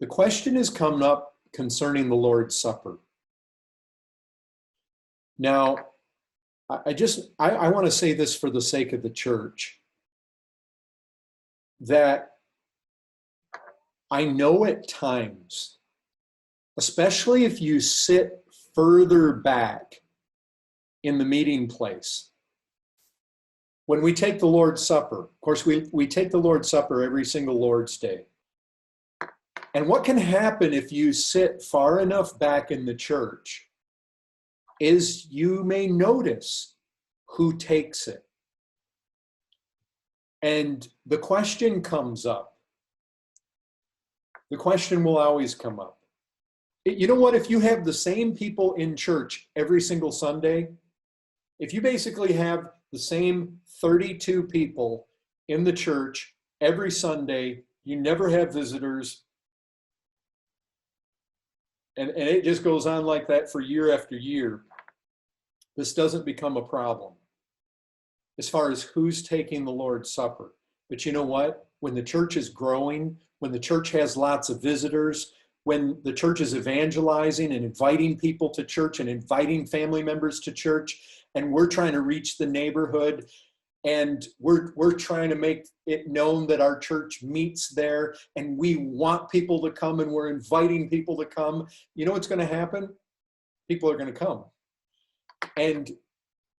The question has come up concerning the Lord's Supper. Now, I want to say this for the sake of the church, that I know at times, especially if you sit further back in the meeting place, when we take the Lord's Supper, of course, we take the Lord's Supper every single Lord's Day. And what can happen if you sit far enough back in the church is you may notice who takes it. And the question comes up. The question will always come up. You know what? If you have the same people in church every single Sunday, if you basically have the same 32 people in the church every Sunday, you never have visitors, and it just goes on like that for year after year, this doesn't become a problem as far as who's taking the Lord's Supper. But you know what? When the church is growing, when the church has lots of visitors, when the church is evangelizing and inviting people to church and inviting family members to church, and we're trying to reach the neighborhood, and we're trying to make it known that our church meets there, and we want people to come, and we're inviting people to come, you know what's going to happen? People are going to come. And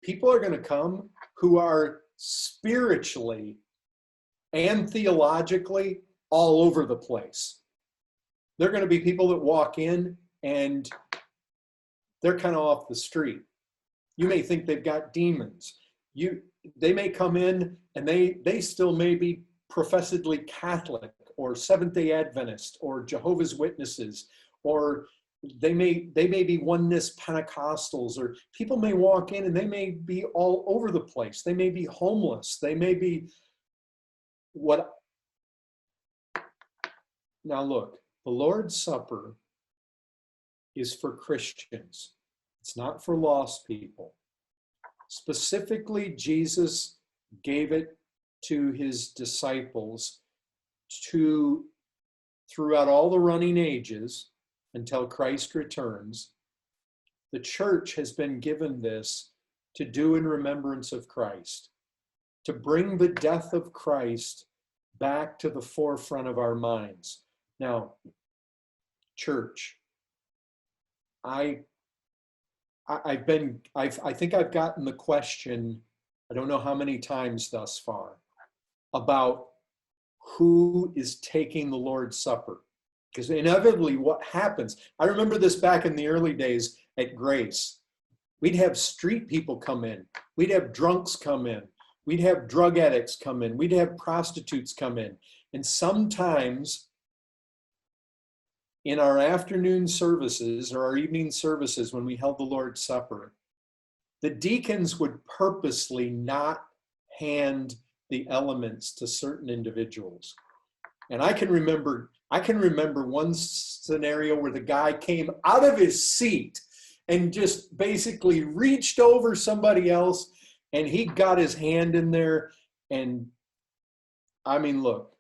people are going to come who are spiritually and theologically all over the place. They're going to be people that walk in and they're kind of off the street. You may think they've got demons. They may come in and they still may be professedly Catholic or Seventh-day Adventist or Jehovah's Witnesses, or they may be Oneness Pentecostals, or people may walk in and they may be all over the place. They may be homeless. They may be what? Now look, the Lord's Supper is for Christians. It's not for lost people. Specifically, Jesus gave it to his disciples throughout all the running ages until Christ returns. The church has been given this to do in remembrance of Christ, to bring the death of Christ back to the forefront of our minds. Now, church, I think I've gotten the question, I don't know how many times thus far, about who is taking the Lord's Supper. Because inevitably what happens, I remember this back in the early days at Grace. We'd have street people come in. We'd have drunks come in. We'd have drug addicts come in. We'd have prostitutes come in. And sometimes in our afternoon services or our evening services, when we held the Lord's Supper, the deacons would purposely not hand the elements to certain individuals. And I can remember one scenario where the guy came out of his seat and just basically reached over somebody else, and he got his hand in there. And I mean, look,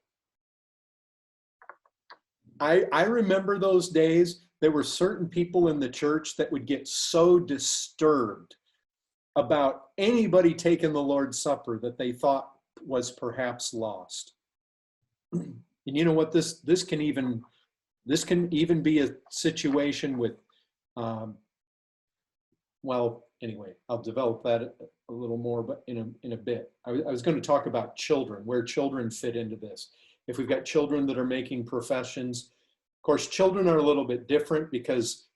I remember those days. There were certain people in the church that would get so disturbed about anybody taking the Lord's Supper that they thought was perhaps lost. And you know what? This can even be a situation with, well, anyway, I'll develop that a little more, but in a bit. I was going to talk about children, where children fit into this. If we've got children that are making professions, of course, children are a little bit different because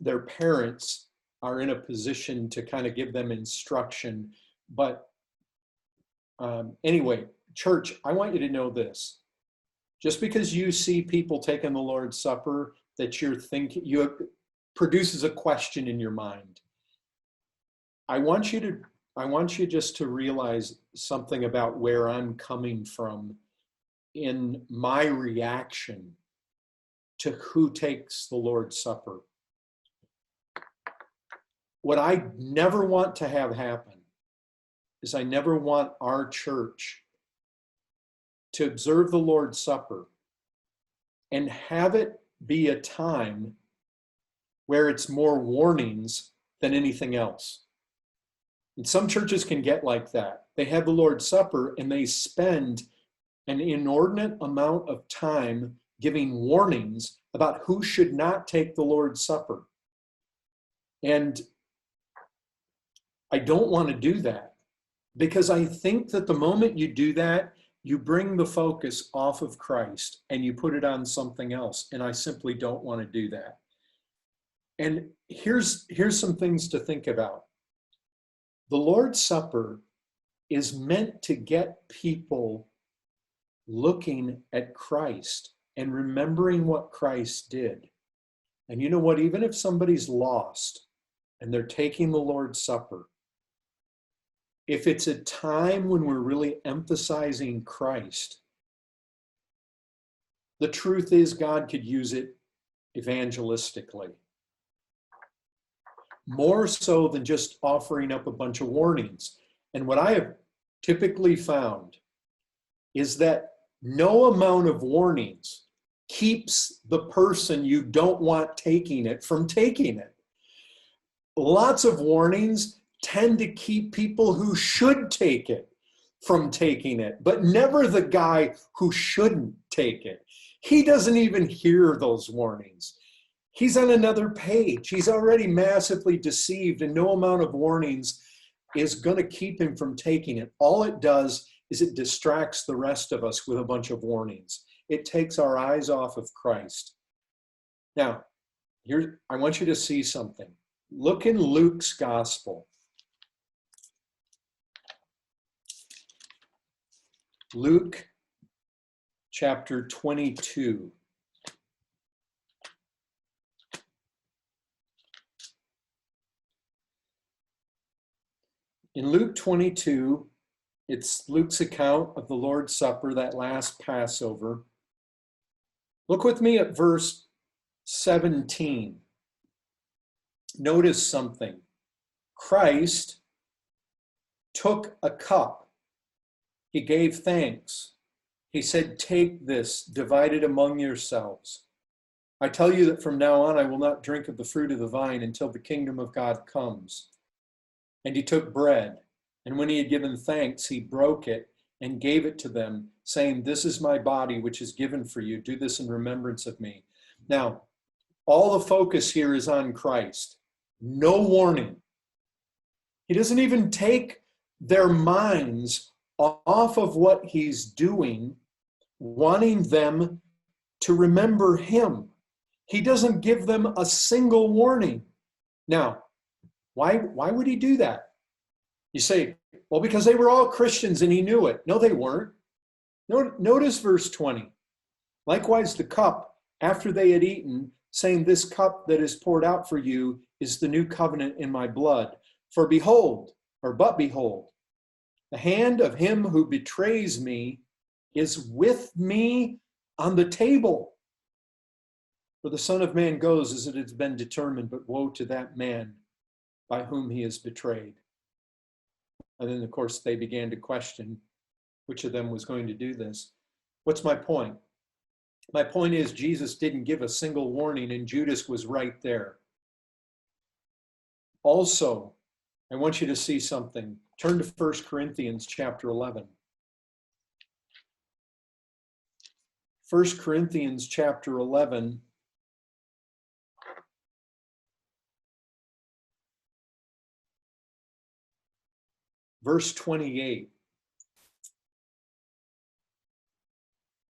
their parents are in a position to kind of give them instruction. But anyway, church, I want you to know this. Just because you see people taking the Lord's Supper, that you're thinking, produces a question in your mind. I want you just to realize something about where I'm coming from in my reaction to who takes the Lord's Supper. What I never want to have happen is I never want our church to observe the Lord's Supper and have it be a time where it's more warnings than anything else. And some churches can get like that. They have the Lord's Supper and they spend an inordinate amount of time giving warnings about who should not take the Lord's Supper. And I don't want to do that, because I think that the moment you do that, you bring the focus off of Christ and you put it on something else. And I simply don't want to do that. And here's some things to think about. The Lord's Supper is meant to get people looking at Christ and remembering what Christ did. And you know what? Even if somebody's lost and they're taking the Lord's Supper, if it's a time when we're really emphasizing Christ, the truth is God could use it evangelistically. More so than just offering up a bunch of warnings. And what I have typically found is that no amount of warnings keeps the person you don't want taking it from taking it. Lots of warnings tend to keep people who should take it from taking it, but never the guy who shouldn't take it. He doesn't even hear those warnings. He's on another page. He's already massively deceived, and no amount of warnings is going to keep him from taking it. All it does is it distracts the rest of us with a bunch of warnings. It takes our eyes off of Christ. Now, here, I want you to see something. Look in Luke's gospel. Luke chapter 22. In Luke 22, it's Luke's account of the Lord's Supper, that last Passover. Look with me at verse 17. Notice something. Christ took a cup. He gave thanks. He said, "Take this, divide it among yourselves. I tell you that from now on I will not drink of the fruit of the vine until the kingdom of God comes." And he took bread, and when he had given thanks, he broke it and gave it to them, saying, "This is my body, which is given for you. Do this in remembrance of me." Now, all the focus here is on Christ. No warning. He doesn't even take their minds off of what he's doing, wanting them to remember him. He doesn't give them a single warning. Now, why would he do that? You say, well, because they were all Christians and he knew it. No, they weren't. Notice verse 20. Likewise, the cup, after they had eaten, saying, "This cup that is poured out for you is the new covenant in my blood. For behold, but behold, the hand of him who betrays me is with me on the table. For the Son of Man goes as it has been determined, but woe to that man by whom he is betrayed." And then, of course, they began to question which of them was going to do this. What's my point? My point is Jesus didn't give a single warning, and Judas was right there. Also, I want you to see something. Turn to 1 Corinthians chapter 11. 1 Corinthians chapter 11. Verse 28.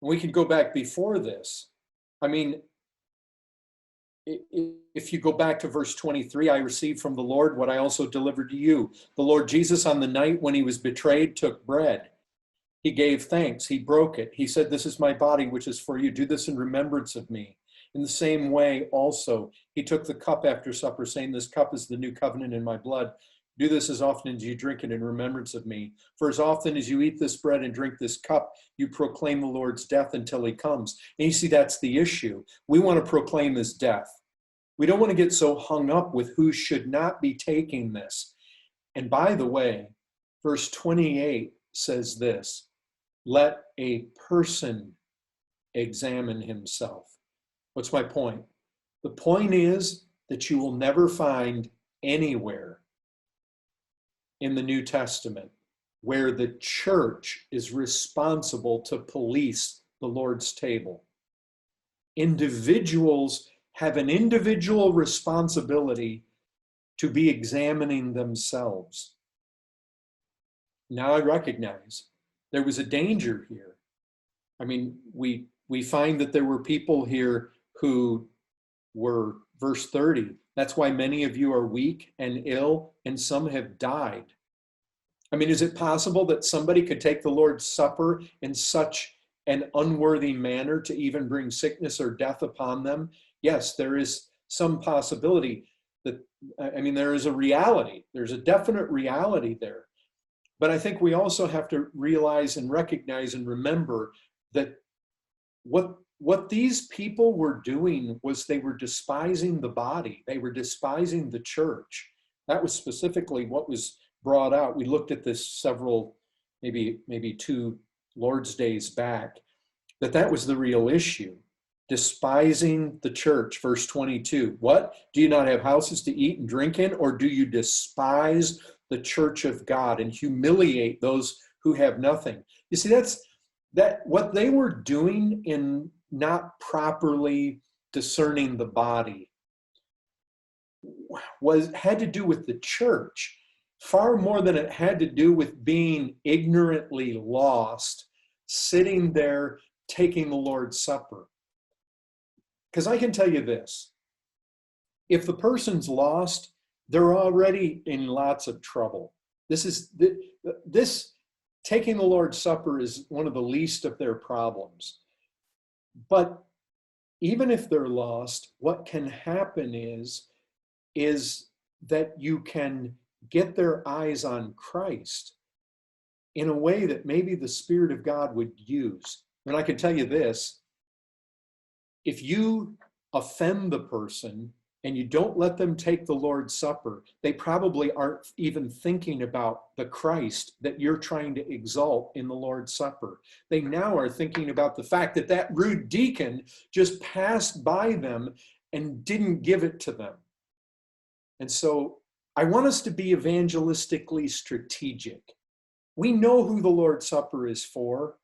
We could go back before this. I mean, if you go back to verse 23, I received from the Lord what I also delivered to you. The Lord Jesus, on the night when he was betrayed, took bread. He gave thanks. He broke it. He said, "This is my body, which is for you. Do this in remembrance of me." In the same way, also, he took the cup after supper, saying, "This cup is the new covenant in my blood. Do this as often as you drink it in remembrance of me. For as often as you eat this bread and drink this cup, you proclaim the Lord's death until he comes." And you see, that's the issue. We want to proclaim his death. We don't want to get so hung up with who should not be taking this. And by the way, verse 28 says this, "Let a person examine himself." What's my point? The point is that you will never find anywhere in the New Testament where the church is responsible to police the Lord's table. Individuals have an individual responsibility to be examining themselves. Now I recognize there was a danger here. I mean, we find that there were people here who were, verse 30, that's why many of you are weak and ill, and some have died. I mean, is it possible that somebody could take the Lord's Supper in such an unworthy manner to even bring sickness or death upon them? Yes, there is some possibility that, I mean, there is a reality. There's a definite reality there. But I think we also have to realize and recognize and remember that what these people were doing was they were despising the body. They were despising the church. That was specifically what was brought out. We looked at this several, maybe 2 Lord's Days back, that was the real issue. Despising the church, verse 22. What? Do you not have houses to eat and drink in, or do you despise the church of God and humiliate those who have nothing? You see, that what they were doing in not properly discerning the body had to do with the church far more than it had to do with being ignorantly lost, sitting there taking the Lord's Supper. Because I can tell you this, if the person's lost, they're already in lots of trouble. This taking the Lord's Supper is one of the least of their problems. But even if they're lost, what can happen is that you can get their eyes on Christ in a way that maybe the Spirit of God would use. And I can tell you this, if you offend the person and you don't let them take the Lord's Supper, they probably aren't even thinking about the Christ that you're trying to exalt in the Lord's Supper. They now are thinking about the fact that rude deacon just passed by them and didn't give it to them. And so I want us to be evangelistically strategic. We know who the Lord's Supper is for.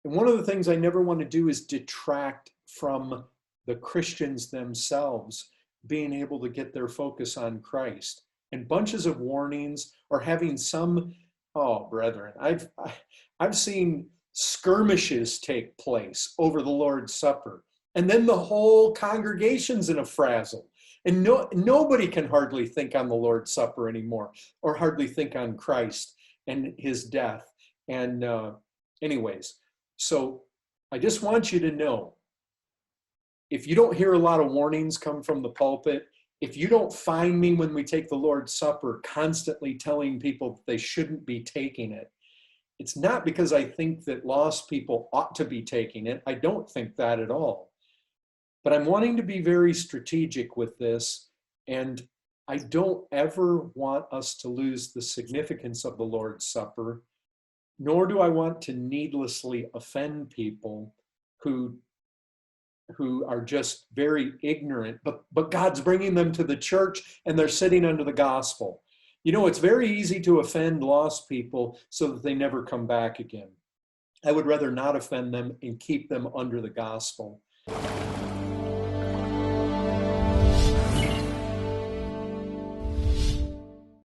And one of the things I never want to do is detract from the Christians themselves being able to get their focus on Christ. And bunches of warnings or having some, oh, brethren, I've seen skirmishes take place over the Lord's Supper. And then the whole congregation's in a frazzle. And nobody can hardly think on the Lord's Supper anymore, or hardly think on Christ and his death. And anyways, so I just want you to know, if you don't hear a lot of warnings come from the pulpit, if you don't find me when we take the Lord's Supper constantly telling people that they shouldn't be taking it, it's not because I think that lost people ought to be taking it. I don't think that at all. But I'm wanting to be very strategic with this, and I don't ever want us to lose the significance of the Lord's Supper, nor do I want to needlessly offend people who are just very ignorant, but God's bringing them to the church and they're sitting under the gospel. You know, it's very easy to offend lost people so that they never come back again. I would rather not offend them and keep them under the gospel.